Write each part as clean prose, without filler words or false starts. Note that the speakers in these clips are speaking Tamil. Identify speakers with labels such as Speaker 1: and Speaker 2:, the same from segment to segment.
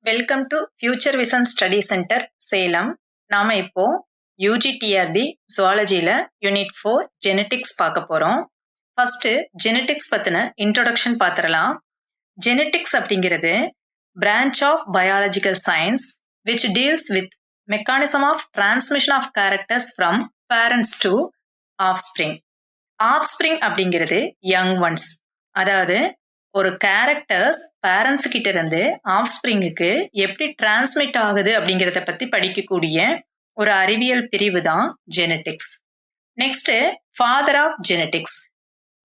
Speaker 1: Welcome to future vision study centre Salem. நாம இப்போ யூஜிடிஆர்பி ஜுவாலஜியில் யூனிட் 4 ஜெனட்டிக்ஸ் பார்க்க போகிறோம். ஃபர்ஸ்ட்டு ஜெனட்டிக்ஸ் பற்றின இன்ட்ரொடக்ஷன் பார்த்துடலாம். ஜெனட்டிக்ஸ் அப்படிங்கிறது branch of biological science which deals with mechanism of transmission of characters from parents to offspring. Offspring அப்படிங்கிறது யங் ஒன்ஸ், அதாவது ஒரு கேரக்டர்ஸ் பேரண்ட்ஸ் கிட்ட இருந்து ஆஃப்ஸ்பிரிங்குக்கு எப்படி டிரான்ஸ்மிட் ஆகுது அப்படிங்கிறத பத்தி படிக்கக்கூடிய ஒரு அறிவியல் பிரிவு தான் genetics. Next, father of genetics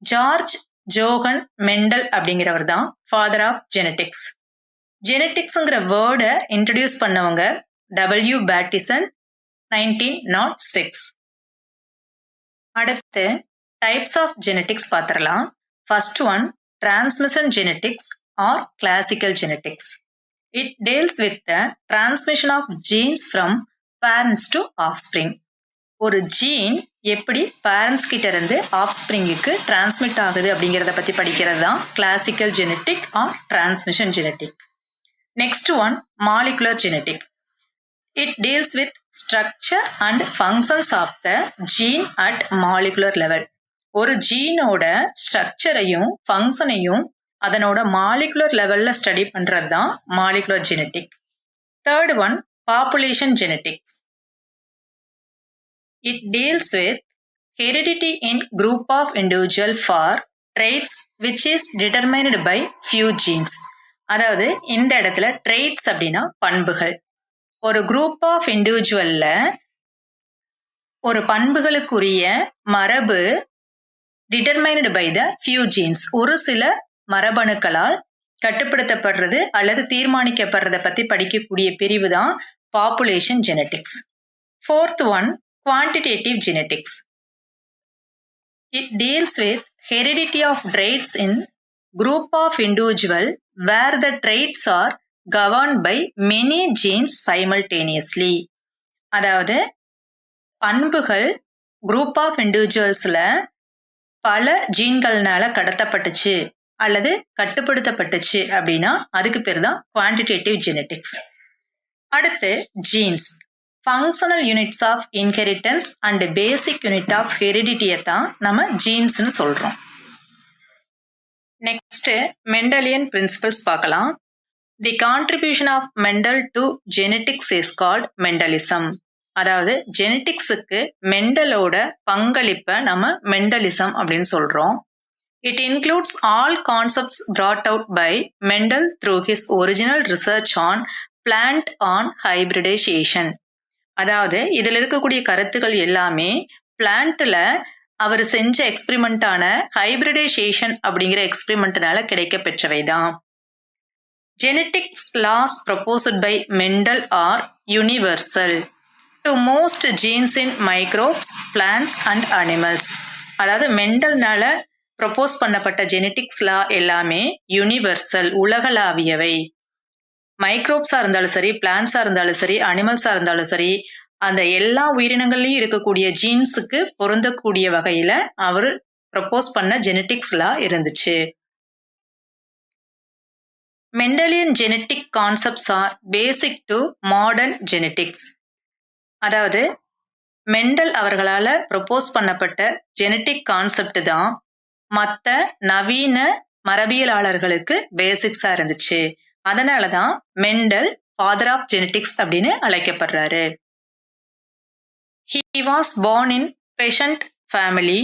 Speaker 1: George Johann Mendel அப்படிங்கிறவர் தான் ஃபாதர் ஆஃப் ஜெனட்டிக்ஸ். ஜெனட்டிக்ஸ்ங்கிற வேர்டை இன்ட்ரடியூஸ் பண்ணவங்க டபிள்யூ பேட்டிசன் 1906. அடுத்து டைப்ஸ் ஆஃப் ஜெனட்டிக்ஸ் பார்த்துடலாம். First one, transmission genetics or classical genetics. It deals with the transmission of genes from parents to offspring. ஒரு ஜீன் எப்படி பேரண்ட்ஸ் கிட்ட இருந்து ஆஃப்ஸ்பிரிங்குக்கு டிரான்ஸ்மிட் ஆகுது அப்படிங்கிறத பத்தி படிக்கிறது தான் classical genetic or transmission genetic. Next one, molecular genetic. It deals with structure and functions of the gene at molecular level. ஒரு ஜீனோட ஸ்ட்ரக்சரையும் ஃபங்க்ஷனையும் அதனோட மாலிகுலர் லெவல்ல ஸ்டடி பண்றது தான் molecular genetic. Third one, population genetics. It deals with heredity in group of individual for traits which is determined by few genes. அதாவது இந்த இடத்துல ட்ரெய்ட்ஸ் அப்படின்னா பண்புகள். ஒரு குரூப் ஆஃப் இண்டிவிஜுவல்ல ஒரு பண்புகளுக்குரிய மரபு determined by the few genes, ஒரு சில மரபணுக்களால் கட்டுப்படுத்தப்படுறது அல்லது தீர்மானிக்கப்படுறதை பத்தி படிக்கக்கூடிய பிரிவு தான் population genetics. Fourth one, quantitative genetics. It deals with heredity of traits in group of individual where the traits are governed by many genes simultaneously. அதாவது பண்புகள் குரூப் ஆஃப் இண்டிவிஜுவல்ஸ்ல பல ஜீன்கள்னால கடத்தப்பட்டுச்சு அல்லது கட்டுப்படுத்தப்பட்டுச்சு அப்படின்னா அதுக்கு பேர் தான் குவான்டிடேட்டிவ் ஜெனட்டிக்ஸ். அடுத்து genes, functional units of inheritance and basic unit of ஹெரிடிட்டியை தான் நம்ம ஜீன்ஸ்னு சொல்றோம். நெக்ஸ்ட், மெண்டலியன் பிரின்சிபல்ஸ் பார்க்கலாம். The contribution of Mendel to genetics is called Mendelism. அதாவது ஜெனட்டிக்ஸுக்கு மெண்டலோட பங்களிப்பை நம்ம மெண்டலிசம் அப்படின்னு சொல்றோம். It includes all concepts brought out by Mendel through his original research on plant on hybridisation. அதாவது இதில் இருக்கக்கூடிய கருத்துக்கள் எல்லாமே பிளான்ட்ல அவர் செஞ்ச எக்ஸ்பிரிமெண்டான ஹைபிரிடைசேஷன் அப்படிங்கிற எக்ஸ்பிரிமெண்ட்னால கிடைக்க பெற்றவை தான். Genetics laws proposed by Mendel are universal to most genes in microbes, plants and animals. அதாவது மெண்டல்னால ப்ரொபோஸ் பண்ணப்பட்ட ஜெனட்டிக்ஸ் லா எல்லாமே யூனிவர்சல், உலகளாவியவை. மைக்ரோப்ஸா இருந்தாலும் சரி, பிளான்ஸா இருந்தாலும் சரி, அனிமல்ஸா இருந்தாலும் சரி, அந்த எல்லா உயிரினங்கள்லயும் இருக்கக்கூடிய ஜீன்ஸுக்கு பொருந்தக்கூடிய வகையில அவர் ப்ரொபோஸ் பண்ண ஜெனட்டிக்ஸ் லா இருந்துச்சு. Mendelian genetic concepts are basic to modern genetics. அதாவது மெண்டல் அவர்களால் ப்ரொபோஸ் பண்ணப்பட்ட ஜெனட்டிக் கான்செப்ட் தான் மற்ற நவீன மரபியலாளர்களுக்கு பேசிக்ஸா இருந்துச்சு. அதனால தான் மெண்டல் ஃபாதர் ஆஃப் ஜெனட்டிக்ஸ் அப்படின்னு அழைக்கப்படுறாரு. He was born in peasant family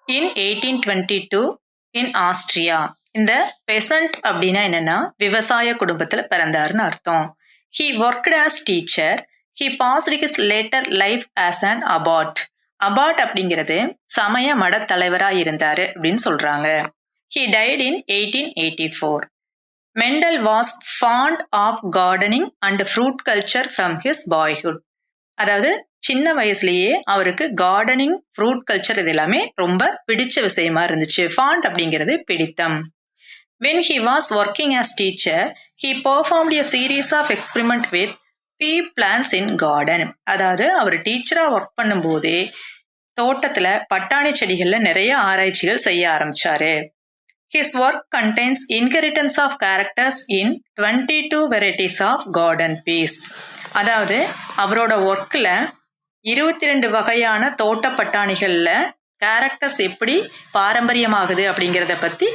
Speaker 1: in 1822 in Austria. இந்த பெசன்ட் அப்படின்னா என்னன்னா விவசாய குடும்பத்துல பிறந்தாருன்னு அர்த்தம். He worked as teacher. He passed his later life as an abbot. Abbot அப்படிங்கிறது சமய மட தலைவரா இருந்தாரு அப்படின்னு சொல்றாங்க. He died in 1884. Mendel was fond of gardening and fruit culture from his boyhood. அதாவது சின்ன வயசுலயே அவருக்கு கார்டனிங், ஃப்ரூட் கல்ச்சர் இது எல்லாமே ரொம்ப பிடிச்ச விஷயமா இருந்துச்சு. ஃபாண்ட் அப்படிங்கிறது பிடித்தம். When he was working as teacher, he performed a series of experiments with pea plants in garden. அதாவது அவர் டீச்சரா ஒர்க் பண்ணும் போதே தோட்டத்துல பட்டாணி செடிகள்ல நிறைய ஆராய்ச்சிகள் செய்ய ஆரம்பிச்சாரு. His work contains inheritance of characters in 22 varieties of garden peas. அதாவது அவரோட ஒர்க்கில் 22 வகையான தோட்ட பட்டாணிகளில் கேரக்டர்ஸ் எப்படி பாரம்பரியமாகுது அப்படிங்கிறத பற்றி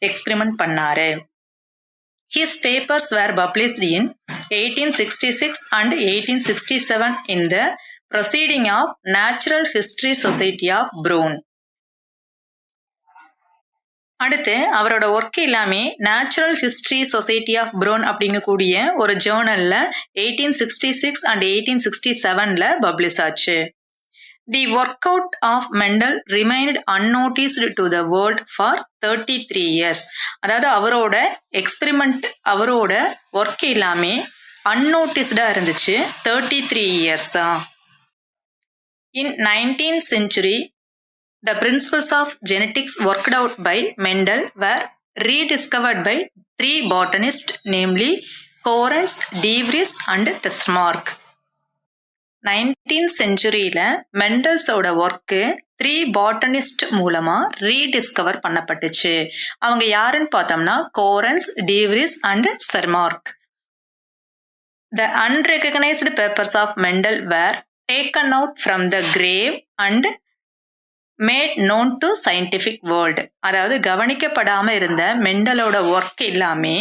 Speaker 1: எக்ஸ்பிரிமெண்ட் பண்ணாரு. His papers were published in 1866 and 1867 in the Proceeding of Natural History Society of Broun. அடுத்து அவரோட ஒர்க் எல்லாமே natural history society of Brunn அப்படிங்கக்கூடிய ஒரு ஜேர்னல்ல 1866 அண்ட் 1867 பப்ளிஷ் ஆச்சு. The work out of Mendel remained unnoticed to the world for 33 years. அதாவது அவரோட எக்ஸ்பெரிமெண்ட், அவரோட ஒர்க் எல்லாமே அன்னோட்டிஸ்டா இருந்துச்சு 33 years-ஆ. இன் 19th century, the principles of genetics worked out by Mendel were rediscovered by 3 botanists, namely Correns, De Vries and Testmark. 19th centuryல மெண்டல்ஸோட ஒர்க்கு 3 பாட்டனிஸ்ட் மூலமா ரீடிஸ்கவர் பண்ணப்பட்டுச்சு. அவங்க யாருன்னு பார்த்தோம்னா Correns, De Vries and Testmark. The unrecognized papers of Mendel were taken out from the grave and made known to scientific world. அதாவது கவனிக்கப்படாம இருந்த மெண்டலோட ஒர்க் எல்லாமே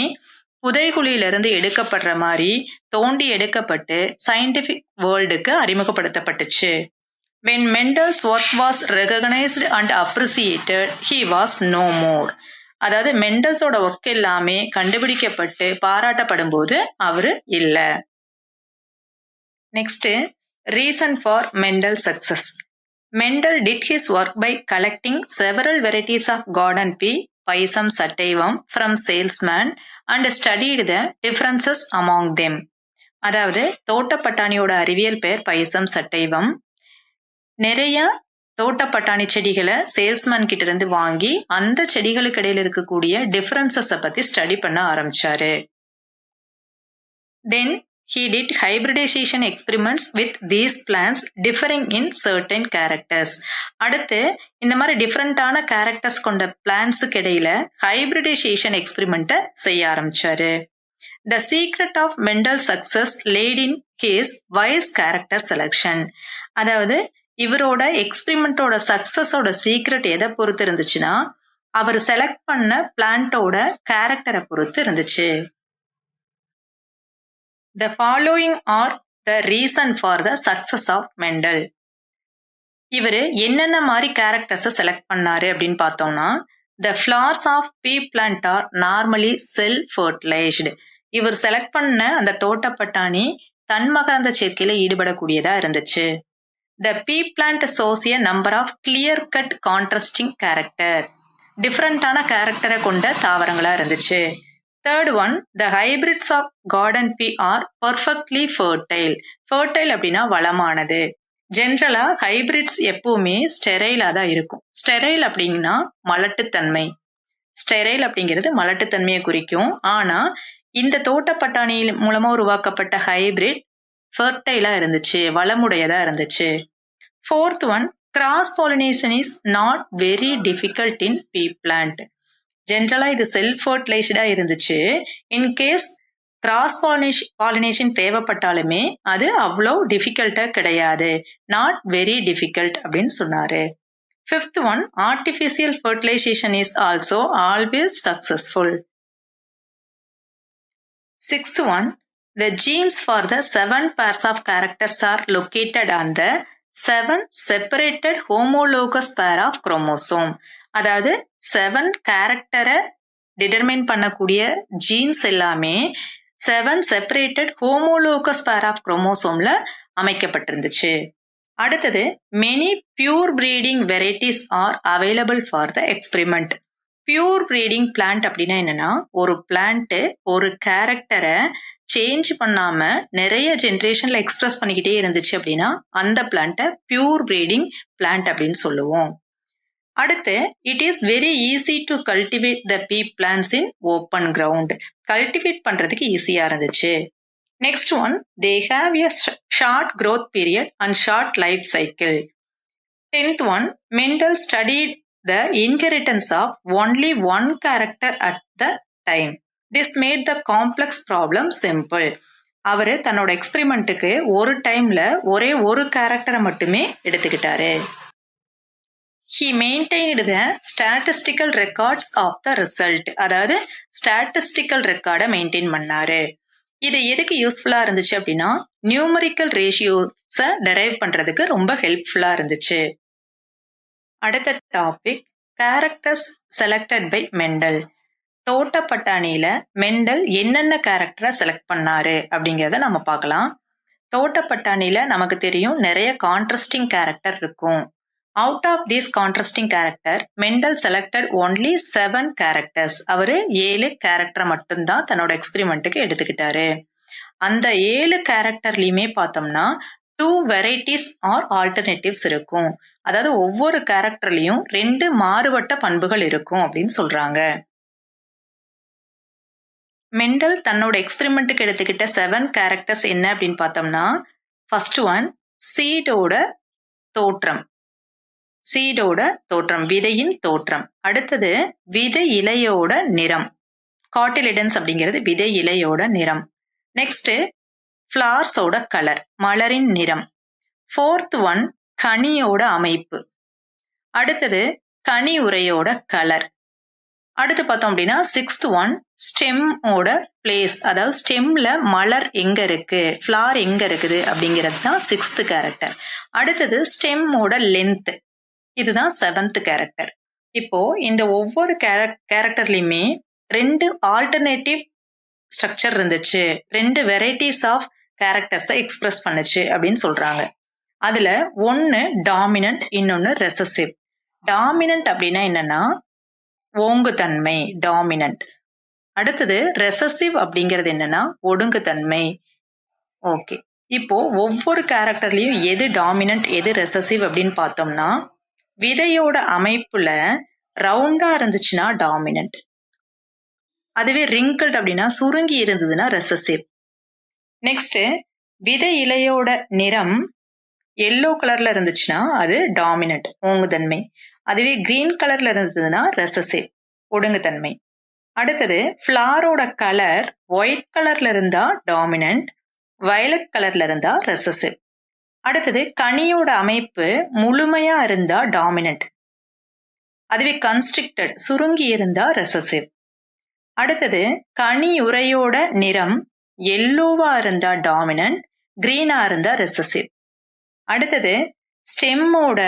Speaker 1: புதைகுழியிலிருந்து எடுக்கப்படுற மாதிரி தோண்டி எடுக்கப்பட்டு scientific வேர்ல்டுக்கு அறிமுகப்படுத்தப்பட்டுச்சு. When Mendel's work was recognized and appreciated, he was no more. அதாவது மெண்டல்ஸோட ஒர்க் எல்லாமே கண்டுபிடிக்கப்பட்டு பாராட்டப்படும் போது அவரு இல்ல. Next, reason for Mendel success. Mendel did his work by collecting several varieties of garden pea, Pisum sativum, from salesmen and studied the differences among them. அதாவது தோட்டப்பட்டாணியோட அறிவியல் பெயர் பைசம் சட்டைவம். நிறைய தோட்டப்பட்டாணி செடிகளை சேல்ஸ்மேன் கிட்ட இருந்து வாங்கி அந்த செடிகளுக்கு இடையில இருக்கக்கூடிய டிஃபரன்சஸை பத்தி ஸ்டடி பண்ண ஆரம்பிச்சாரு. Then he did hybridization experiments with these plants differing in certain characters. அடுத்து இந்த மாதிரி டிஃபரெண்டான கேரக்டர்ஸ் கொண்ட பிளான்ஸுக்கு இடையில ஹைபிரிடைசேஷன் எக்ஸ்பெரிமெண்ட்டை செய்ய ஆரம்பிச்சாரு. The secret of Mendel's success laid in his wise character selection. அதாவது இவரோட எக்ஸ்பெரிமெண்டோட சக்சஸோட சீக்ரெட் எதை பொறுத்து இருந்துச்சுன்னா அவர் செலக்ட் பண்ண பிளான்ட்டோட கேரக்டரை பொறுத்து இருந்துச்சு. The following are the reason for the success of Mendel. இவரு என்னென்ன மாதிரி கேரக்டர்ஸை செலக்ட் பண்ணாரு அப்படின்னு பார்த்தோம்னா, the flowers of pea plant are normally self-fertilized. இவர் செலக்ட் பண்ண அந்த தோட்டப்பட்டாணி தன்மகரந்த சேர்க்கையில ஈடுபடக்கூடியதா இருந்துச்சு. The pea plant shows a number of clear-cut contrasting character. டிஃப்ரெண்டான கேரக்டரை கொண்ட தாவரங்களா இருந்துச்சு. Third one, the hybrids of garden pea are perfectly fertile. Fertile அப்படின்னா வளமானது. ஜென்ரலா ஹைபிரிட்ஸ் எப்பவுமே ஸ்டெரைலா தான் இருக்கும். ஸ்டெரைல் அப்படின்னா மலட்டுத்தன்மை. ஸ்டெரைல் அப்படிங்கிறது மலட்டுத்தன்மையை குறிக்கும். ஆனா இந்த தோட்டப்பட்டாணி மூலமா உருவாக்கப்பட்ட ஹைபிரிட் ஃபெர்டைலா இருந்துச்சு, வளமுடையதா இருந்துச்சு. Fourth one, cross pollination is not very difficult in pea plant. ஜென்ரலா இது செல்ஃப் ஃபர்டிலைஸ்டா இருந்துச்சு. இன்கேஸ் கிராஸ் பாலினேஷன் தேவைப்பட்டாலுமே அது அவ்வளோ டிஃபிகல்ட்டா கிடையாது. நாட் வெரி டிஃபிகல்ட் அப்படின்னு சொன்னாரு. Fifth one, artificial fertilisation is also always successful. Sixth one, the genes for the 7 pairs of characters are located on the 7 separated homologous pair of chromosome. அதாவது 7 கேரக்டரை டிட்டர்மைன் பண்ணக்கூடிய ஜீன்ஸ் எல்லாமே 7 செப்பரேட்டட் ஹோமோலோகஸ் பேர் ஆஃப் குரோமோசோம்ல அமைக்கப்பட்டிருந்துச்சு. அடுத்தது, many pure breeding varieties are available for the experiment. Pure breeding plant அப்படின்னா என்னன்னா, ஒரு பிளான்ட் ஒரு கேரக்டரை சேஞ்ச் பண்ணாம நிறைய ஜென்ரேஷன்ல எக்ஸ்பிரஸ் பண்ணிக்கிட்டே இருந்துச்சு அப்படின்னா அந்த பிளான்ட்டை பியூர் பிரீடிங் பிளான்ட் அப்படின்னு சொல்லுவோம். அடுத்து, it is very easy to cultivate the pea plants in open ground. Cultivate பண்றதுக்கு ஈஸியா இருந்துச்சு. Next one, they have a short growth period and short life cycle. 10th one, Mendel studied the inheritance of only one character at the time. This made the complex problem simple. அவரு தன்னோட எக்ஸ்பெரிமெண்ட்டுக்கு ஒரு டைம்ல ஒரே ஒரு கேரக்டரை மட்டுமே எடுத்துக்கிட்டாரு. He maintained the statistical records of the result. அதாவது statistical ரெக்கார்டை மெயின்டைன் பண்ணாரு. இது எதுக்கு யூஸ்ஃபுல்லா இருந்துச்சு அப்படின்னா நியூமரிக்கல் ரேஷியோஸை டெரைவ் பண்றதுக்கு ரொம்ப ஹெல்ப்ஃபுல்லா இருந்துச்சு. அடுத்த topic characters selected by Mendel. தோட்டப்பட்டாணியில மெண்டல் என்னென்ன கேரக்டரை செலக்ட் பண்ணாரு அப்படிங்கிறத நம்ம பார்க்கலாம். தோட்டப்பட்டாணியில நமக்கு தெரியும் நிறைய கான்ட்ராஸ்டிங் கேரக்டர் இருக்கும். Out of these contrasting character Mendel selected only 7 characters. அவரு 7 கேரக்டரை மட்டும்தான் தன்னோட எக்ஸ்பெரிமெண்ட்டுக்கு எடுத்துக்கிட்டாரு. அந்த 7 கேரக்டர்லயுமே பார்த்தோம்னா 2 வெரைட்டிஸ் ஆர் ஆல்டர்னேட்டிவ்ஸ் இருக்கும். அதாவது ஒவ்வொரு கேரக்டர்லயும் 2 மாறுபட்ட பண்புகள் இருக்கும் அப்படின்னு சொல்றாங்க. மெண்டல் தன்னோட எக்ஸ்பெரிமெண்ட்டுக்கு எடுத்துக்கிட்ட 7 கேரக்டர்ஸ் என்ன அப்படின்னு பார்த்தோம்னா ஃபர்ஸ்ட் ஒன் சீடோட தோற்றம். விதையின் தோற்றம். அடுத்தது விதை இலையோட நிறம். காட்டிலிடன்ஸ் அப்படிங்கிறது விதை இலையோட நிறம். நெக்ஸ்ட் ஃபிளார்ஸோட கலர், மலரின் நிறம். ஃபோர்த் ஒன் கனியோட அமைப்பு. அடுத்தது கனி உரையோட கலர். அடுத்து பார்த்தோம் அப்படின்னா 6th ஒன் ஸ்டெம்மோட பிளேஸ். அதாவது ஸ்டெம்ல மலர் எங்க இருக்கு, ஃபிளார் எங்க இருக்குது அப்படிங்கிறது தான் 6th கேரக்டர். அடுத்தது ஸ்டெம்மோட லென்த். இதுதான் 7th கேரக்டர். இப்போ இந்த ஒவ்வொரு கேரக்டர்லயுமே 2 ஆல்டர்னேட்டிவ் ஸ்ட்ரக்சர் இருந்துச்சு, 2 வெரைட்டிஸ் ஆஃப் கேரக்டர்ஸை எக்ஸ்பிரஸ் பண்ணுச்சு அப்படின்னு சொல்றாங்க. அதுல ஒன்னு டாமினன்ட், இன்னொன்னு ரெசசிவ். டாமினன்ட் அப்படின்னா என்னன்னா ஓங்குதன்மை, டாமினன்ட். அடுத்தது ரெசசிவ் அப்படிங்கிறது என்னன்னா ஒடுங்குதன்மை. ஓகே, இப்போ ஒவ்வொரு கேரக்டர்லயும் எது டாமினன்ட் எது ரெசசிவ் அப்படின்னு பார்த்தோம்னா விதையோட அமைப்புல ரவுண்டா இருந்துச்சுன்னா டாமினன்ட், அதுவே ரிங்கிள்ட் அப்படின்னா சுருங்கி இருந்ததுன்னா ரெசசிவ். நெக்ஸ்ட் விதை இலையோட நிறம் எல்லோ கலர்ல இருந்துச்சுன்னா அது டாமினன்ட், ஓங்குதன்மை. அதுவே கிரீன் கலர்ல இருந்ததுன்னா ரெசசிவ், ஒடுங்குதன்மை. அடுத்தது ஃபிளாரோட கலர் ஒயிட் கலர்ல இருந்தா டாமினன்ட், வயலட் கலர்ல இருந்தா ரெசசிவ். அடுத்தது கனியோட அமைப்பு முழுமையா இருந்தா டாமினன்ட், அதுவே கன்ஸ்ட்ரிக்டட் சுருங்கி இருந்தா ரெசசிவ். அடுத்தது கனி உரையோட நிறம் எல்லோவா இருந்தா டாமினன்ட், கிரீனா இருந்தா ரெசசிவ். அடுத்தது ஸ்டெம்மோட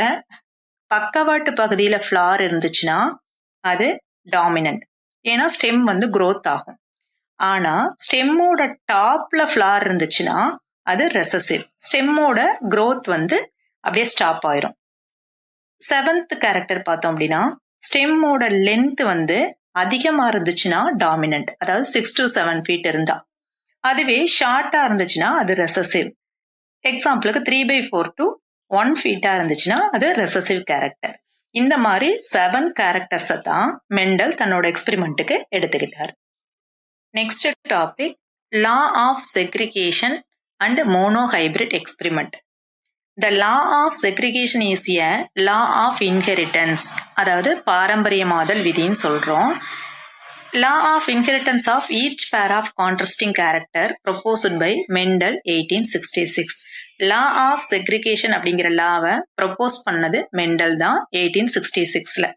Speaker 1: பக்கவாட்டு பகுதியில ஃபிளார் இருந்துச்சுன்னா அது டாமினன்ட், ஏன்னா ஸ்டெம் வந்து growth ஆகும். ஆனா ஸ்டெம்மோட டாப்ல ஃபிளார் இருந்துச்சுன்னா அது ரெசசிவ், ஸ்டெம்மோட growth வந்து அப்படியே ஸ்டாப் ஆயிரும். 7th கேரக்டர் பார்த்தோம் அப்படின்னா ஸ்டெம்மோட லென்த் வந்து அதிகமா இருந்துச்சுன்னா டாமினன்ட், அதாவது 6 to 7 feet இருந்தா. அதுவே ஷார்ட்டா இருந்துச்சுன்னா அது ரெசசிவ். எக்ஸாம்பிளுக்கு 3/4 to 1 feet இருந்துச்சுன்னா அது ரெசசிவ் கேரக்டர். இந்த மாதிரி 7 கேரக்டர்ஸை தான் மெண்டல் தன்னோட எக்ஸ்பெரிமெண்ட்டுக்கு எடுத்துக்கிட்டார். Next topic law of segregation and monohybrid experiment. The law of segregation is a law of inheritance, அதாவது பாரம்பரியமாதல் விதின்னு சொல்றோம். Law of inheritance of each pair of contrasting character proposed by Mendel 1866. Law of segregation அப்படிங்கிற லாவை ப்ரொபோஸ் பண்ணது மெண்டல் தான் 1866ல.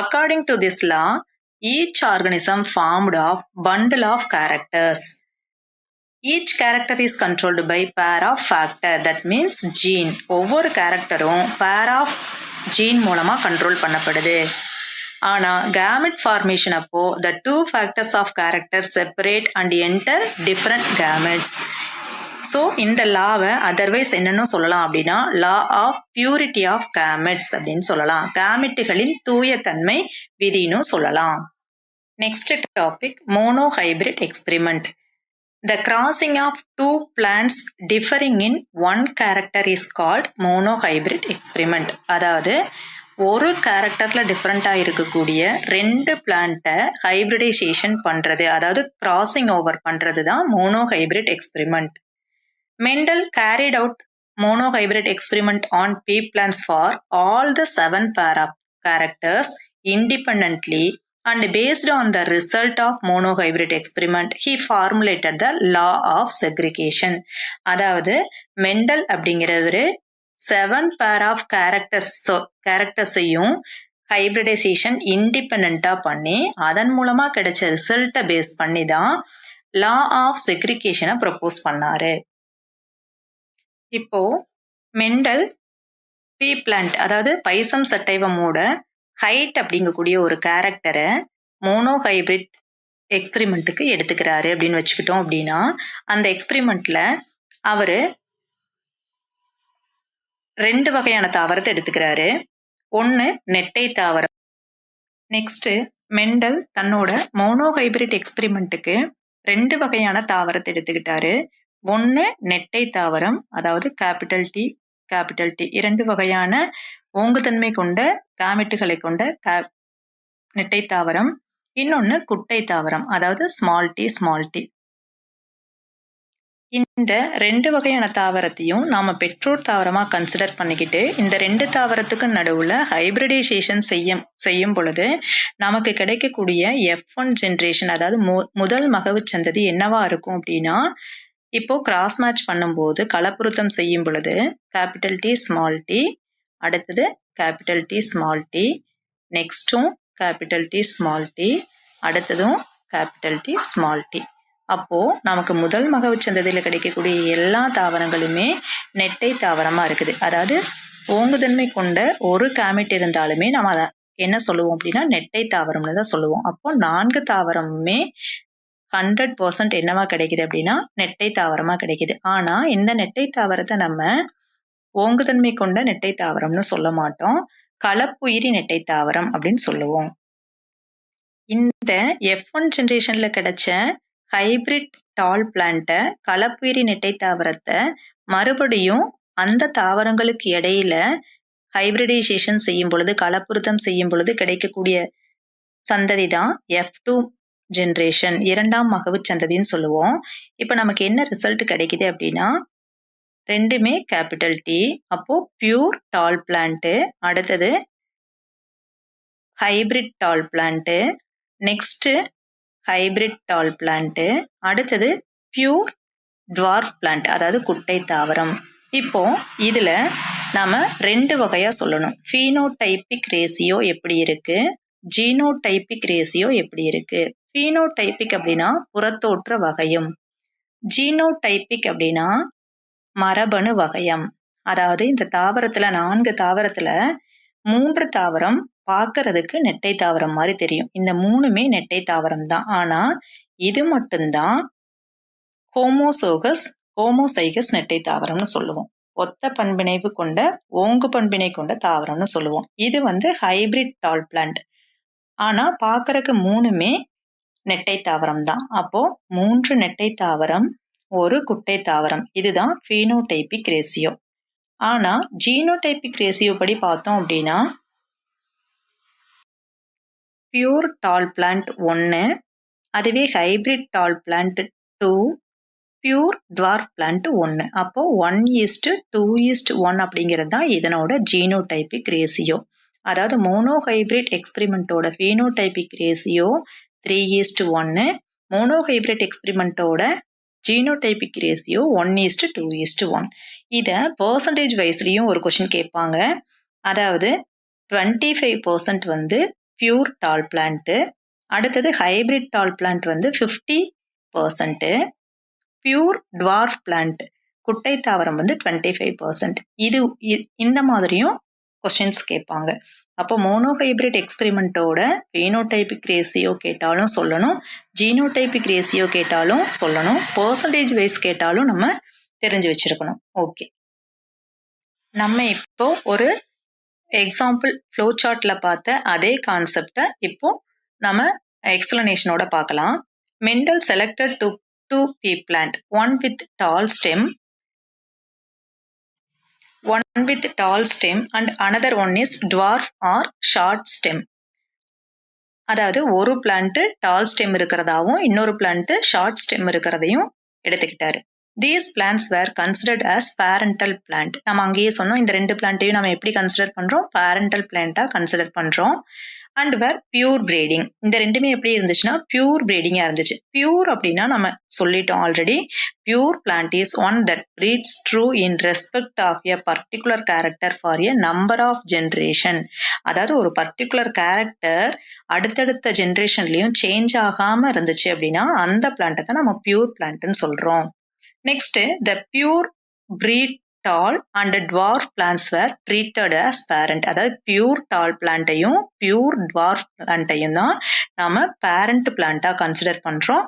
Speaker 1: According to this law, each organism formed of bundle of characters. Each character is controlled by pair of factor, that means gene. ஒவ்வொரு கேரக்டரும் pair of gene மூலமா கண்ட்ரோல் பண்ணப்படுது. ஆனா கேமெட் ஃபார்மேஷன் அப்போ the 2 factors of characters separate and enter different gametes. So இந்த லாவை அதர்வைஸ் என்னன்னு சொல்லலாம் அப்படின்னா law of purity of gametes அப்படின்னு சொல்லலாம். கேமெட்டுகளின் தூய தன்மை விதின்னு சொல்லலாம். Next topic monohybrid experiment. The crossing of 2 plants differing in one character is called monohybrid experiment. அதாவது ஒரு கேரக்டர்ல டிஃபரெண்டா இருக்கக்கூடிய 2 பிளான்ட்டை ஹைபிரிடைசேஷன் பண்றது, அதாவது கிராசிங் ஓவர் பண்றது தான் monohybrid experiment. Mendel carried out monohybrid experiment on pea plants for all the 7 pair of characters independently, and based on the result of monohybrid experiment, he formulated the law of segregation. அதாவது மெண்டல் அப்படிங்கிறவரு 7 pair of கேரக்டர்ஸையும் ஹைபிரிடைசேஷன் இண்டிபெண்டா பண்ணி அதன் மூலமா கிடைச்ச ரிசல்ட்டை பேஸ் பண்ணி தான் லா ஆஃப் செக்ரிகேஷனை ப்ரப்போஸ் பண்ணாரு. இப்போ மெண்டல் பீ பிளான்ட் அதாவது பைசம் சட்டைவமோட ஹைட் அப்படிங்கக்கூடிய ஒரு கேரக்டரை மோனோஹைபிரிட் எக்ஸ்பெரிமெண்ட்டுக்கு எடுத்துக்கிறாரு அப்படின்னு வச்சுக்கிட்டோம் அப்படின்னா அந்த எக்ஸ்பெரிமெண்ட்ல அவரு 2 வகையான தாவரத்தை எடுத்துக்கிறாரு. ஒன்று நெட்டை தாவரம். நெக்ஸ்ட் மெண்டல் தன்னோட மோனோஹைபிரிட் எக்ஸ்பெரிமெண்ட்டுக்கு 2 வகையான தாவரத்தை எடுத்துக்கிட்டாரு. ஒன்று நெட்டை தாவரம், அதாவது கேபிட்டல் டி 2 வகையான ஓங்குதன்மை கொண்ட கேமெட்டுகளை கொண்ட நெட்டை தாவரம். இன்னொன்று குட்டை தாவரம், அதாவது ஸ்மால் டி. இந்த 2 வகையான தாவரத்தையும் நாம பெற்றோர் தாவரமா கன்சிடர் பண்ணிக்கிட்டு இந்த 2 தாவரத்துக்கு நடுவுல ஹைபிரிடைசேஷன் செய்யும் பொழுது நமக்கு கிடைக்கக்கூடிய F1 ஜென்ரேஷன், அதாவது முதல் மகவு சந்ததி என்னவா இருக்கும் அப்படின்னா, இப்போ கிராஸ் மேட்ச் பண்ணும்போது கலப்புருத்தம் செய்யும் பொழுது கேபிட்டல் டி ஸ்மால் டி, அடுத்தது கேபிட்டல் டி ஸ்மால் டி, நெக்ஸ்டும் கேபிட்டல் டி ஸ்மால் டி, அடுத்ததும் கேபிட்டல் டி ஸ்மால் டி. அப்போ நமக்கு முதல் மகவு சந்ததியில கிடைக்கக்கூடிய எல்லா தாவரங்களுமே நெட்டை தாவரமா இருக்குது. அதாவது ஓங்குதன்மை கொண்ட ஒரு கேமெட் இருந்தாலுமே நம்ம அதை என்ன சொல்லுவோம் அப்படின்னா நெட்டை தாவரம்னு தான் சொல்லுவோம். அப்போ 4 தாவரமுமே 100% என்னவா கிடைக்குது அப்படின்னா நெட்டை தாவரமா கிடைக்குது. ஆனா இந்த நெட்டை தாவரத்தை நம்ம ஓங்குதன்மை கொண்ட நெட்டை தாவரம்னு சொல்ல மாட்டோம், கலப்புயிரி நெட்டை தாவரம் அப்படின்னு சொல்லுவோம். இந்த F1 ஜென்ரேஷன்ல கிடைச்ச ஹைபிரிட் டால் பிளான்ட்டை, கலப்புயிரி நெட்டை தாவரத்தை மறுபடியும் அந்த தாவரங்களுக்கு இடையில ஹைபிரிடைசேஷன் செய்யும் பொழுது, கலப்புருத்தம் செய்யும் பொழுது கிடைக்கக்கூடிய சந்ததி தான் F2 ஜென்ரேஷன், 2ஆம் மகவு சந்ததின்னு சொல்லுவோம். இப்போ நமக்கு என்ன ரிசல்ட் கிடைக்குது அப்படின்னா ரெண்டுமே கேபிட்டல் டி. அப்போ பியூர் டால் பிளான்ட்டு, அடுத்தது ஹைபிரிட் டால் பிளான்ட்டு, நெக்ஸ்ட் ஹைபிரிட் டால் பிளான்ட்டு, அடுத்தது பியூர் டுவார்ஃப் பிளான்ட், அதாவது குட்டை தாவரம். இப்போ இதுல நாம 2 வகையா சொல்லணும். ஃபீனோடைபிக் ரேசியோ எப்படி இருக்கு, ஜீனோடைபிக் ரேசியோ எப்படி இருக்கு. ஃபீனோடைபிக் அப்படின்னா புறத்தோற்ற வகையும், ஜீனோடைபிக் அப்படின்னா மரபணு வகையம். அதாவது இந்த தாவரத்துல 4 தாவரத்துல 3 தாவரம் பார்க்கறதுக்கு நெட்டை தாவரம் மாதிரி தெரியும். இந்த 3மே நெட்டை தாவரம் தான். ஆனா இது மட்டும்தான் ஹோமோசைகஸ் நெட்டை தாவரம்னு சொல்லுவோம். ஒத்த பண்பிணைவு கொண்ட ஓங்கு பண்பினை கொண்ட தாவரம்னு சொல்லுவோம். இது ஹைபிரிட் டால் பிளான்ட். ஆனா பார்க்கறதுக்கு 3மே நெட்டை தாவரம் தான். அப்போ 3 நெட்டை தாவரம், ஒரு குட்டை தாவரம். இதுதான் ஃபீனோடைபிக் ரேசியோ. ஆனா ஜீனோடைபிக் ரேசியோ படி பார்த்தோம் அப்படின்னா பியூர் டால் பிளான்ட் 1, அதுவே hybrid tall plant 2, pure dwarf plant 1. அப்போ 1:2:1 அப்படிங்கிறது தான் இதனோட ஜீனோடைபிக் ரேசியோ. அதாவது மோனோஹைபிரிட் எக்ஸ்பெரிமெண்ட்டோட ஃபீனோடைபிக் ரேசியோ 3:1, மோனோஹைபிரிட் எக்ஸ்பெரிமெண்ட்டோட ஜீனோடைபிக் ரேசியோ 1:2:1. இதை பெர்சன்டேஜ் வைஸ்லையும் ஒரு கொஸ்டின் கேட்பாங்க. அதாவது 25% பியூர் டால் பிளான்ட், அடுத்தது hybrid tall plant 50%, pure dwarf plant குட்டை தாவரம் 25%. இந்த மாதிரியும் கொஸ்டின்ஸ் கேட்பாங்க. அப்போ மோனோஹைபிரிட் எக்ஸ்பெரிமெண்ட்டோட ஃபீனோடைபிக் ரேசியோ கேட்டாலும் சொல்லணும், ஜீனோடைபிக் ரேசியோ கேட்டாலும் சொல்லணும், பெர்சன்டேஜ் வைஸ் கேட்டாலும் நம்ம தெரிஞ்சு வச்சிருக்கணும். ஓகே, நம்ம இப்போ ஒரு எக்ஸாம்பிள் ஃப்ளோ சார்ட்ல பார்த்த அதே கான்செப்டை இப்போ நம்ம எக்ஸ்பிளனேஷனோட பார்க்கலாம். Mendel selected two pea plant, one with tall stem and another one is dwarf or short stem. அதாவது ஒரு பிளான்ட் டால் ஸ்டெம் இருக்கிறதாவும் இன்னொரு பிளான்ட் ஷார்ட் ஸ்டெம் இருக்கிறதையும் எடுத்துக்கிட்டாரு. These plants were considered as parental plant. நம்ம அங்கேயே சொன்னோம், இந்த 2 பிளான்ட்டையும் நம்ம எப்படி கன்சிடர் பண்றோம்? parental plant-ஆ கன்சிடர் பண்றோம். And were pure breeding. இந்த ரெண்டுமே எப்படி இருந்துச்சுன்னா பியூர் பிரீடிங்கா இருந்துச்சு. பியூர் அப்படின்னா நம்ம சொல்லிட்டோம் already. Pure plant is one that breeds true in respect of a particular character for a number of generation. அதாவது ஒரு பர்டிகுலர் கேரக்டர் அடுத்தடுத்த ஜென்ரேஷன்லயும் சேஞ்ச் ஆகாம இருந்துச்சு அப்படின்னா அந்த பிளான்ட்டை தான் நம்ம பியூர் பிளான்ட்னு சொல்றோம். Next, the pure breed tall and dwarf plants were treated as parent. அதாவது பியூர் டால் பிளான்ட்டையும் பியூர் டுவார்ஃப் பிளான்ட்டையும் தான் நாம பேரண்ட் பிளான்ட்டா கன்சிடர் பண்றோம்.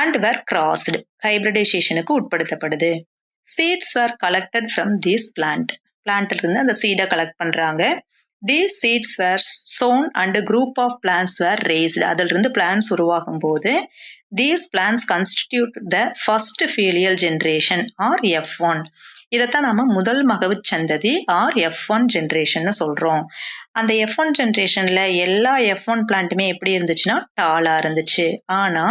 Speaker 1: அண்ட் வேர் கிராஸ்டு, ஹைபிரிடைசேஷனுக்கு உட்படுத்தப்படுது. Seeds were collected from this plant. பிளான்ட்ல இருந்து அந்த சீடை கலெக்ட் பண்றாங்க. These seeds were sown and a group of plants were raised. அதிலிருந்து plants உருவாகும் போது these plants constitute the first filial generation or F1. இதைத்தான் நாம முதல் மகவுச் சந்ததி or F1 ஜென்ரேஷன் சொல்றோம். அந்த F1 ஜென்ரேஷன்ல எல்லா F1 பிளான்ட்டுமே எப்படி இருந்துச்சுன்னா டாலா இருந்துச்சு. ஆனா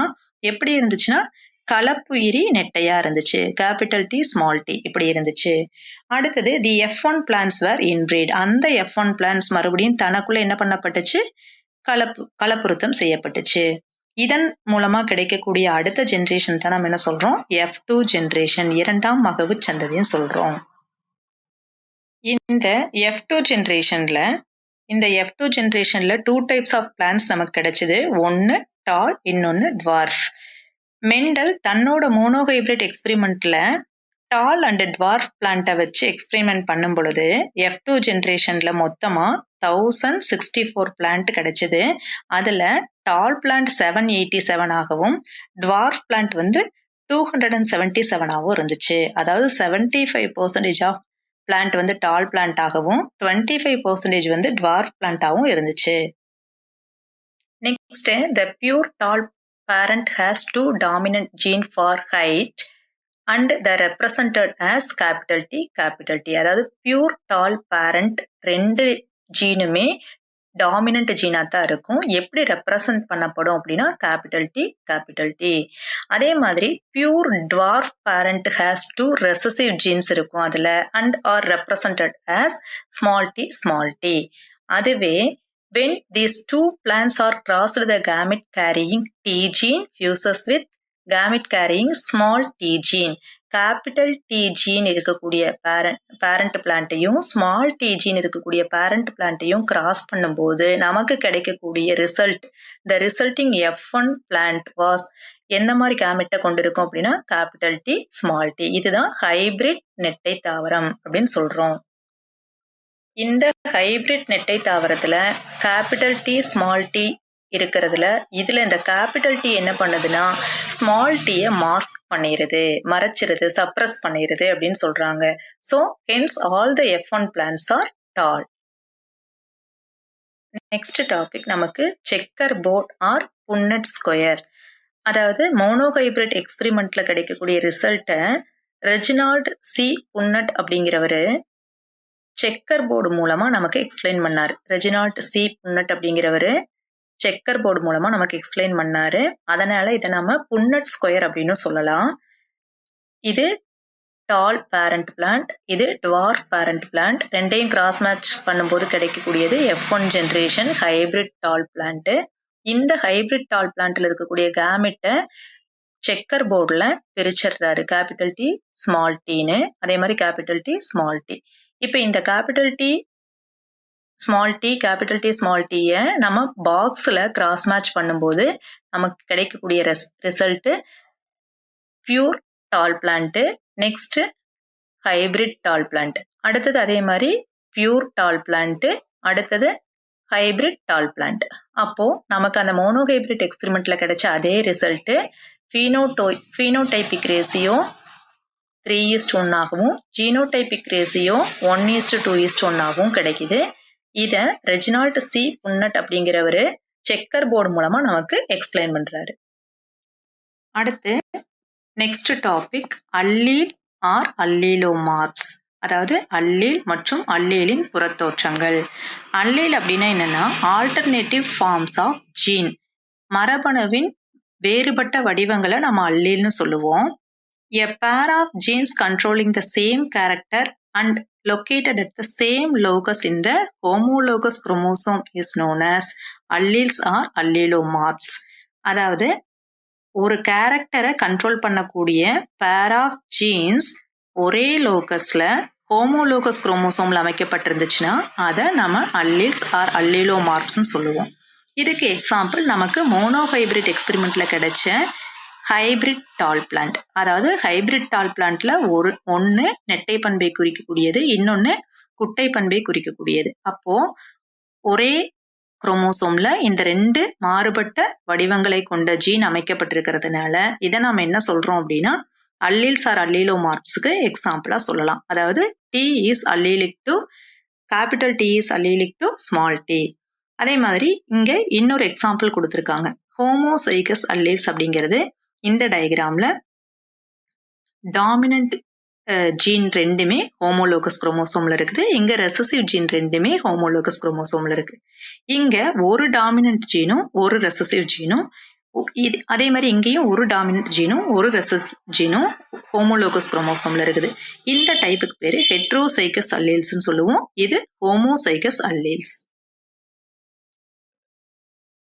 Speaker 1: எப்படி இருந்துச்சுன்னா கலப்புயிரி நெட்டையா இருந்துச்சு. கேபிட்டல் டி ஸ்மால் டி இப்படி இருந்துச்சு. அடுத்தது தி F1 பிளான்ஸ் வேர் இன்பிரீட். அந்த F1 பிளான்ஸ் மறுபடியும் தனக்குள்ள என்ன பண்ணப்பட்டுச்சு? கலப்புறுத்தம் செய்யப்பட்டுச்சு. இதன் மூலமா கிடைக்கக்கூடிய அடுத்த ஜென்ரேஷன் தான் நம்ம என்ன சொல்றோம்? F2 ஜென்ரேஷன், இரண்டாம் மகவு சந்ததின்னு சொல்றோம். இந்த F2 ஜென்ரேஷன்ல 2 டைப்ஸ் ஆஃப் பிளான்ஸ் நமக்கு கிடைச்சது. ஒன்னு டால், இன்னொன்னு டுவார்ஃப். மெண்டல் தன்னோட மோனோஹைபிரிட் எக்ஸ்பெரிமெண்ட்ல டால் அண்ட் டுவார்ஃப் பிளான்ட்டை வச்சு எக்ஸ்பெரிமெண்ட் பண்ணும் பொழுது F2 ஜென்ரேஷன்ல மொத்தமா 1064 பிளான்ட் கிடைச்சது. அதுல டால் பிளான்ட் 787 ஆகவும் டுவார்ஃப் பிளான்ட் 277 ஆகவும் இருந்துச்சு. அதாவது 75% ஆஃப் பிளான்ட் டால் பிளான்ட் ஆகவும் 25% டுவார்ஃப் பிளான்ட்டாகவும் இருந்துச்சு. Next, the pure tall parent has 2 dominant gene for height and the represented as capital T, capital T. அதாவது பியூர் டால் பேரண்ட் 2 ஜீனுமே டாமினன்ட் ஜீனா தான் இருக்கும். எப்படி ரெப்ரசன்ட் பண்ணப்படும் அப்படின்னா கேபிட்டல் டி, கேபிட்டல் டி. அதே மாதிரி pure dwarf parent has 2 recessive genes இருக்கும் அதுல and are represented as small t, small t. அதுவே when these 2 plants are crossed, the gamete carrying T gene fuses with gamete carrying small t gene. capital T gene இருக்கக்கூடிய parent பிளான்ட்டையும் ஸ்மால் t gene இருக்கக்கூடிய parent பிளான்ட்டையும் கிராஸ் பண்ணும்போது நமக்கு கிடைக்கக்கூடிய result, the resulting F1 plant was எந்த மாதிரி கேமெட்டை கொண்டிருக்கும் அப்படின்னா கேபிட்டல் டி, ஸ்மால் டி. இதுதான் ஹைபிரிட் நெட்டை தாவரம் அப்படின்னு சொல்றோம். இந்த ஹைபிரிட் நெட்டை தாவரத்துல கேபிட்டல் டி, ஸ்மால் டி இருக்கிறதுல இதுல இந்த கேபிட்டல் டி என்ன பண்ணுதுன்னா ஸ்மால் டீயை மாஸ்க் பண்ணிடுது, மறைச்சிருது, சப்ரஸ் பண்ணிடுது அப்படின்னு சொல்றாங்க. So hence all the F1 plants are tall. Next topic நமக்கு checker board or Punnett square. அதாவது மோனோஹைபிரிட் எக்ஸ்பெரிமெண்ட்ல கிடைக்கக்கூடிய ரிசல்ட்டை ரெஜினால்ட் சி புன்னட் அப்படிங்கிறவரு செக்கர் போர்டு மூலமா நமக்கு எக்ஸ்பிளைன் பண்ணாரு. ரெஜினால்ட் சி புன்னட் அப்படிங்கிறவரு செக்கர் போர்டு மூலமா நமக்கு எக்ஸ்பிளைன் பண்ணாரு. அதனால இதை நம்ம புன்னட் ஸ்கொயர் அப்படின்னு சொல்லலாம். இது டால் பேரண்ட் பிளான்ட், இது டுவார்ஃப் பேரண்ட் பிளான்ட். ரெண்டையும் கிராஸ் மேட்ச் பண்ணும்போது கிடைக்கக்கூடியது F1 generation hybrid tall plant. இந்த ஹைபிரிட் டால் பிளான்ட்ல இருக்கக்கூடிய கேமெட்டை செக்கர் போர்டுல பிரிச்சிடுறாரு, கேபிட்டல் டி, ஸ்மால் டீன்னு. அதே மாதிரி கேபிட்டல் டி, ஸ்மால் டி. இப்போ இந்த capital T, small t, capital T, small டீயை நம்ம பாக்ஸில் கிராஸ் மேட்ச் பண்ணும்போது நமக்கு கிடைக்கக்கூடிய result pure tall plant, next hybrid tall plant, அடுத்தது அதே மாதிரி பியூர் டால் பிளான்ட்டு, அடுத்தது ஹைபிரிட் டால் பிளான்ட். அப்போது நமக்கு அந்த மோனோஹைபிரிட் எக்ஸ்பெரிமெண்ட்டில் கிடைச்ச அதே ரிசல்ட்டு ஃபீனோடைபிக் ரேசியோ 3:1 ஆகவும் ஜீனோடைபிக் ரேசியோ 1:2:1 ஆகவும் கிடைக்குது. இதை ரெஜினால்ட் சி புன்னட் அப்படிங்கிறவரு செக்கர் போர்டு மூலமா நமக்கு எக்ஸ்பிளைன் பண்றாரு. அடுத்து next topic allele or allelomorphs. அதாவது அல்லீல் மற்றும் அல்லீலின் புறத்தோற்றங்கள். அல்லீல் அப்படின்னா என்னன்னா ஆல்டர்னேட்டிவ் ஃபார்ம்ஸ் ஆஃப் ஜீன். மரபணுவின் வேறுபட்ட வடிவங்களை நம்ம அல்லீல்னு சொல்லுவோம். A pair of genes controlling the same character and located at the same locus in the homologous chromosome is known as alleles or allelomorphs. அதாவது ஒரு கேரக்டரை கண்ட்ரோல் பண்ணக்கூடிய பேர் ஆஃப் ஜீன்ஸ் ஒரே லோகஸ்ல ஹோமோலோகஸ் குரோமோசோம்ல அமைக்கப்பட்டிருந்துச்சுன்னா அதை நம்ம அல்லீல்ஸ் ஆர் அல்லீலோமார்ப்ஸ்ன்னு சொல்லுவோம். இதுக்கு எக்ஸாம்பிள் நமக்கு மோனோஹைபிரிட் எக்ஸ்பெரிமெண்ட்ல கிடைச்ச ஹைபிரிட் டால் பிளான்ட். அதாவது ஹைபிரிட் டால் பிளான்ட்ல ஒன்று நெட்டை பண்பை குறிக்கக்கூடியது, இன்னொன்று குட்டை பண்பை குறிக்கக்கூடியது. அப்போ ஒரே குரோமோசோம்ல இந்த ரெண்டு மாறுபட்ட வடிவங்களை கொண்ட ஜீன் அமைக்கப்பட்டிருக்கிறதுனால இதை நாம என்ன சொல்றோம் அப்படின்னா அல்லீல்ஸ் ஆர் அல்லீலோமார்ப்ஸ்க்கு எக்ஸாம்பிளா சொல்லலாம். அதாவது t is allelic to capital T is allelic to small t. அதே மாதிரி இங்க இன்னொரு எக்ஸாம்பிள் கொடுத்துருக்காங்க. ஹோமோசைகஸ் அல்லீல்ஸ் அப்படிங்கிறது இந்த டயக்ராம்ல டாமினன்ட் ஜீன் ரெண்டுமே ஹோமோலோகஸ் குரோமோசோம்ல இருக்குது, இங்க ரெசசிவ் ஜீன் ரெண்டுமே ஹோமோலோகஸ் குரோமோசோம்ல இருக்கு. இங்க ஒரு டாமினன்ட் ஜீனும் ஒரு ரெசசிவ் ஜீனும், அதே மாதிரி இங்கேயும் ஒரு டாமினன்ட் ஜீனும் ஒரு ரெசசிவ் ஜீனும் ஹோமோலோகஸ் குரோமோசோம்ல இருக்குது. இந்த டைப்புக்கு பேரு ஹெட்ரோசைகஸ் அல்லீல்ஸ்னு சொல்லுவோம். இது homozygous alleles.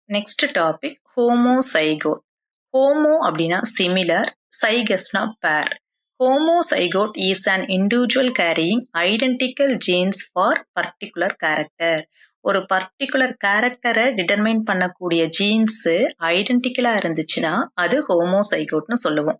Speaker 1: Next topic homozygote. Homo அப்படின்னா சிமிலர், சைகஸ்னா பேர். Homozygote is an individual carrying identical genes for particular character. ஒரு பர்டிகுலர் கேரக்டரை டிட்டர்மைன் பண்ணக்கூடிய ஜீன்ஸ் ஐடென்டிக்கலா இருந்துச்சுன்னா அது ஹோமோசைகோட்னு சொல்லுவோம்.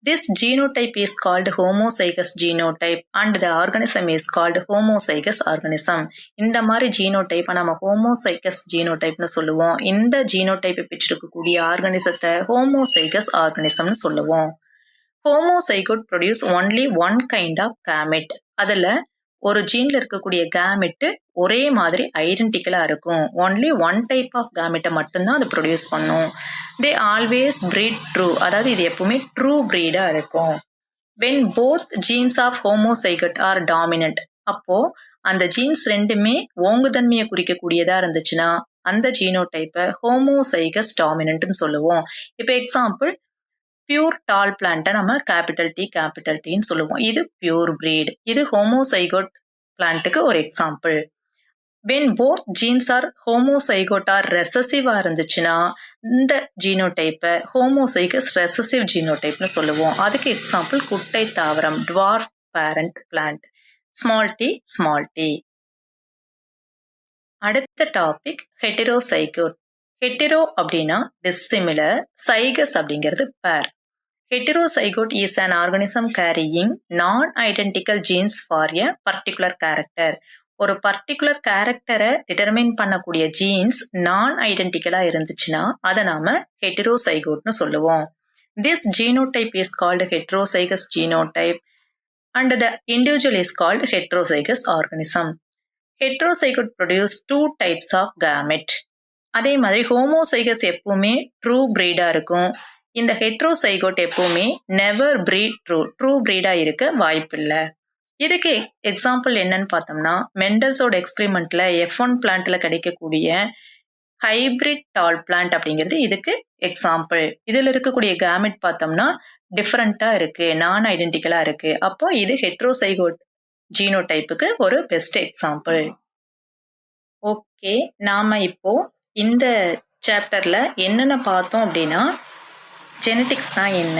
Speaker 1: This genotype is called homozygous genotype and the organism is called homozygous organism. இந்த மாதிரி ஜீனோடைப்பை நம்ம ஹோமோசைகஸ் ஜீனோடைப்னு சொல்லுவோம். இந்த ஜீனோடைப்பை பெற்றிருக்கக்கூடிய ஆர்கானிசத்தை ஹோமோசைகஸ் ஆர்கானிசம்னு சொல்லுவோம். Homozygote produce only one kind of gamete. அதில் ஒரு ஜீனில் இருக்கக்கூடிய கேமெட்டு ஒரே மாதிரி ஐடென்டிக்கலா இருக்கும். ஒன்லி ஒன் டைப் ஆஃப் கேமெட்டை மட்டும்தான் அது ப்ரொடியூஸ் பண்ணும். தே ஆல்வேஸ் பிரீட் ட்ரூ, அதாவது இது எப்பவுமே ட்ரூ பிரீடா இருக்கும். When both genes of homozygote are dominant, அப்போ அந்த ஜீன்ஸ் ரெண்டுமே ஓங்குதன்மையை குறிக்கக்கூடியதா இருந்துச்சுன்னா அந்த ஜீனோடைப்பை ஹோமோசைகஸ் டாமினன்ட்னு சொல்லுவோம். இப்போ எக்ஸாம்பிள் பியூர் டால் பிளான்ட்டை நம்ம கேபிட்டல் டின்னு சொல்லுவோம். இது பியூர் பிரீட். இது ஹோமோசைகோட் பிளான்ட்டுக்கு ஒரு example. When both genes are homozygote are ரெசசிவா இருந்துச்சுன்னா இந்த ஜீனோடைப்பை ஹோமோசைகஸ் ரெசசிவ் ஜீனோடைப்னு சொல்லுவோம். அதுக்கு எக்ஸாம்பிள் குட்டை தாவரம், dwarf parent plant, small t. அடுத்த டாபிக் ஹெட்டரோசைகோட். ஹெட்டரோ அப்படின்னா டிஸ்சிமிலர், சைகஸ் அப்படிங்கிறது pair. Heterozygote is an organism carrying non-identical genes for a particular character. ஒரு பர்டிகுலர் கேரக்டரை டிட்டர்மைன் பண்ணக்கூடிய ஜீன்ஸ் நான் ஐடென்டிக்கலா இருந்துச்சுன்னா அதை நாம ஹெட்டரோசைகோட்னு சொல்லுவோம். This genotype is called heterozygous genotype and the individual is called heterozygous organism. Heterozygote produce two types of gamete. அதே மாதிரி ஹோமோசைகஸ் எப்பவுமே ட்ரூ பிரீடா இருக்கும். இந்த ஹெட்ரோசைகோட் எப்பவுமே நெவர் பிரீட் ட்ரூ பிரீடா இருக்க வாய்ப்பில்லை. இதுக்கு எக்ஸாம்பிள் என்னன்னு பார்த்தோம்னா மெண்டல்ஸோட எக்ஸ்பெரிமெண்ட்ல F1 பிளான்ட்ல கிடைக்கக்கூடிய ஹைபிரிட் டால் பிளான்ட் அப்படிங்கிறது இதுக்கு எக்ஸாம்பிள். இதுல இருக்கக்கூடிய கேமெட் பார்த்தோம்னா டிஃப்ரெண்டா இருக்கு, நான் ஐடென்டிக்கலா இருக்கு. அப்போ இது ஹெட்ரோசைகோட் ஜீனோடைப்புக்கு ஒரு பெஸ்ட் எக்ஸாம்பிள். ஓகே, நாம இப்போ இந்த சாப்டர்ல என்னென்ன பார்த்தோம் அப்படின்னா ஜெனட்டிக்ஸ்னா என்ன,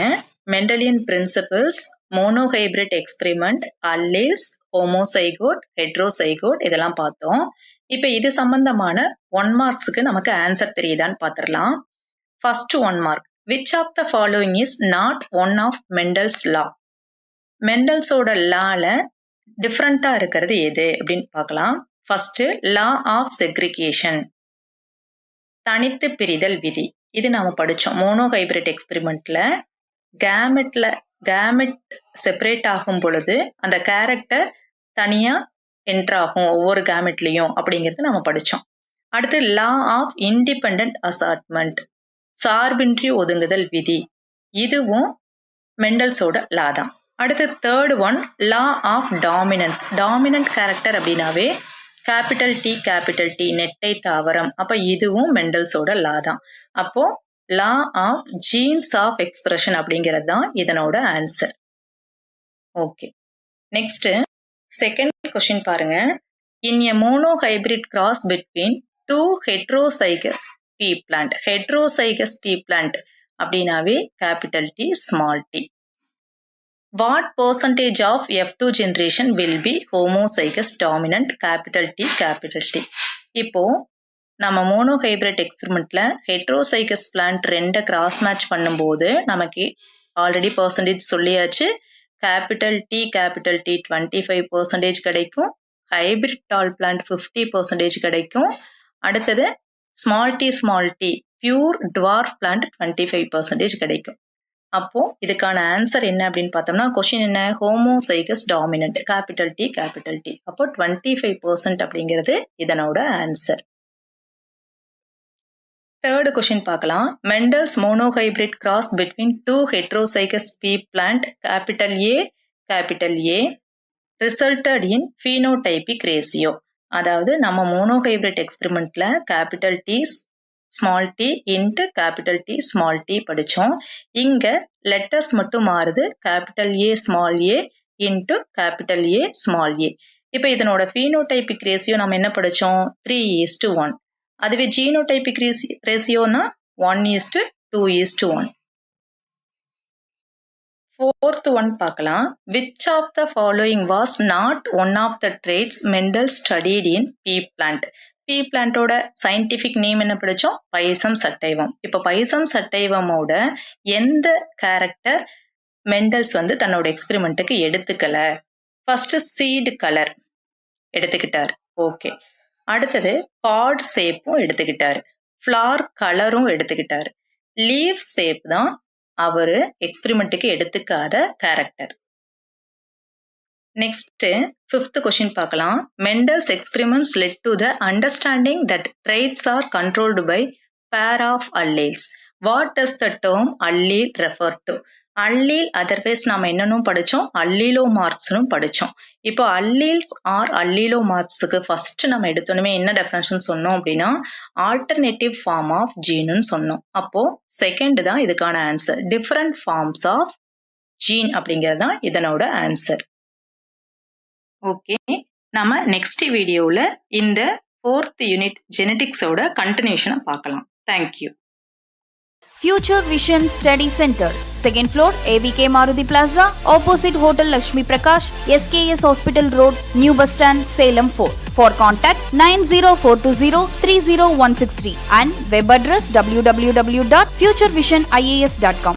Speaker 1: Mendelian principles, monohybrid experiment, alleles, homozygote, heterozygote இதெல்லாம் பார்த்தோம். இப்போ இது சம்பந்தமான 1 மார்க்ஸுக்கு நமக்கு ஆன்சர் தெரியுதான்னு பார்த்துடலாம். First 1 mark. Which of the following is not one of Mendel's law? மெண்டல்ஸோட லால டிஃப்ரெண்டா இருக்கிறது எது அப்படின்னு பார்க்கலாம். ஃபர்ஸ்ட் லா ஆஃப் செக்ரிகேஷன், தனித்து பிரிதல் விதி. இது நாம படிச்சோம் மோனோஹைபிரிட் எக்ஸ்பெரிமெண்ட்ல. கேமெட் செப்பரேட் ஆகும் பொழுது அந்த கேரக்டர் தனியா என்ட்ராகும் ஒவ்வொரு கேமெட்லயும் அப்படிங்கிறது நம்ம படிச்சோம். அடுத்து லா ஆஃப் இண்டிபெண்டன்ட் அசார்ட்மெண்ட், சார்பின்றி ஒதுங்குதல் விதி. இதுவும் மெண்டல்ஸோட லா தான். அடுத்து third one law of dominance. Dominant character அப்படின்னாவே கேபிட்டல் டி நெட்டை தாவரம். அப்ப இதுவும் மெண்டல்ஸோட லா தான். அப்போ law of genes of expression அப்படிங்கிறது தான் இதனோட answer. Okay, next second question பாருங்க. In a monohybrid cross between two heterozygous pea plant. Heterozygous pea plant அப்படின்னாவே capital T small t. What percentage of F2 generation will be homozygous dominant capital T capital T? இப்போ நம்ம மோனோஹைபிரிட் எக்ஸ்பெரிமெண்ட்ல ஹெட்ரோசைகஸ் பிளான்ட் ரெண்டை கிராஸ் மேட்ச் பண்ணும்போது நமக்கு ஆல்ரெடி பர்சன்டேஜ் சொல்லியாச்சு. கேபிட்டல் டி 25% கிடைக்கும். ஹைபிரிட் டால் பிளான்ட் 50% கிடைக்கும். அடுத்தது small t pure dwarf plant 25% கிடைக்கும். அப்போ இதுக்கான ஆன்சர் என்ன அப்படின்னு பார்த்தோம்னா, கொஸ்டின் என்ன, ஹோமோசைகஸ் டாமினன்ட் கேபிட்டல் டி. அப்போ 25% அப்படிங்கிறது இதனோட ஆன்சர். தேர்டு கொஸ்டின் பார்க்கலாம். Mendel's monohybrid cross between two heterozygous pea plant capital A resulted in phenotypic ratio. அதாவது நம்ம மோனோஹைபிரிட் எக்ஸ்பெரிமெண்ட்ல capital T small t into capital T small t படித்தோம். இங்கே லெட்டர்ஸ் மட்டும் மாறுது. Capital A small a into capital A small a. இப்போ இதனோட ஃபீனோடைபிக் ரேசியோ நம்ம என்ன படித்தோம், 3:1. அதுவே ஜீனோடைபிக் ரேசியோனா 1:2:1. ஃபோர்த் ஒன் பார்க்கலாம். Which of the following was not one of the traits Mendel studied in pea plant. Pea பிளான்ட்டோட சயின்டிஃபிக் நேம் என்ன படித்தோம், பைசம் சட்டைவம். இப்போ பைசம் சட்டைவமோட எந்த கேரக்டர் மெண்டல்ஸ் தன்னோட எக்ஸ்பெரிமெண்ட்டுக்கு எடுத்துக்கல? ஃபர்ஸ்ட் சீடு கலர் எடுத்துக்கிட்டார். ஓகே, அடுத்தது பாட் ஷேப்பும் எடுத்துக்கிட்டாரு. ஃப்ளார் கலரும் எடுத்துக்கிட்டாரு. லீவ் ஷேப் தான் அவரு எக்ஸ்பெரிமெண்ட்டுக்கு எடுத்துக்காத கேரக்டர். நெக்ஸ்ட் ஃபிஃப்த் கொஸ்டின் பார்க்கலாம். Mendel's experiments led to the understanding that traits are controlled by pair of alleles. What does the term allele refer to? Allele otherwise நம்ம என்னன்னும் படித்தோம், அல்லீலோமார்ப்ஸ்னும் படித்தோம். இப்போ அல்லீல்ஸ் ஆர் அல்லீலோமார்ப்ஸுக்கு ஃபர்ஸ்ட் நம்ம எடுத்தோன்னே என்ன டெஃபினேஷன் சொன்னோம் அப்படின்னா, ஆல்டர்னேட்டிவ் ஃபார்ம் ஆஃப் ஜீனுன்னு சொன்னோம். அப்போ செகண்ட் தான் இதுக்கான answer. Different forms of gene அப்படிங்கிறது தான் இதனோட ஆன்சர். ஓகே, நம்ம நெக்ஸ்ட் வீடியோவில் இந்த 4th யூனிட் ஜெனடிக்ஸோட கண்டினியூஷனை பார்க்கலாம். Thank you.
Speaker 2: Future Vision Study Center, 2nd floor, ABK Maruti Plaza, opposite Hotel Lakshmi Prakash, SKS Hospital Road, New Bus Stand, Salem 4. For contact 90420 30163 and web address www.futurevision.ias.com.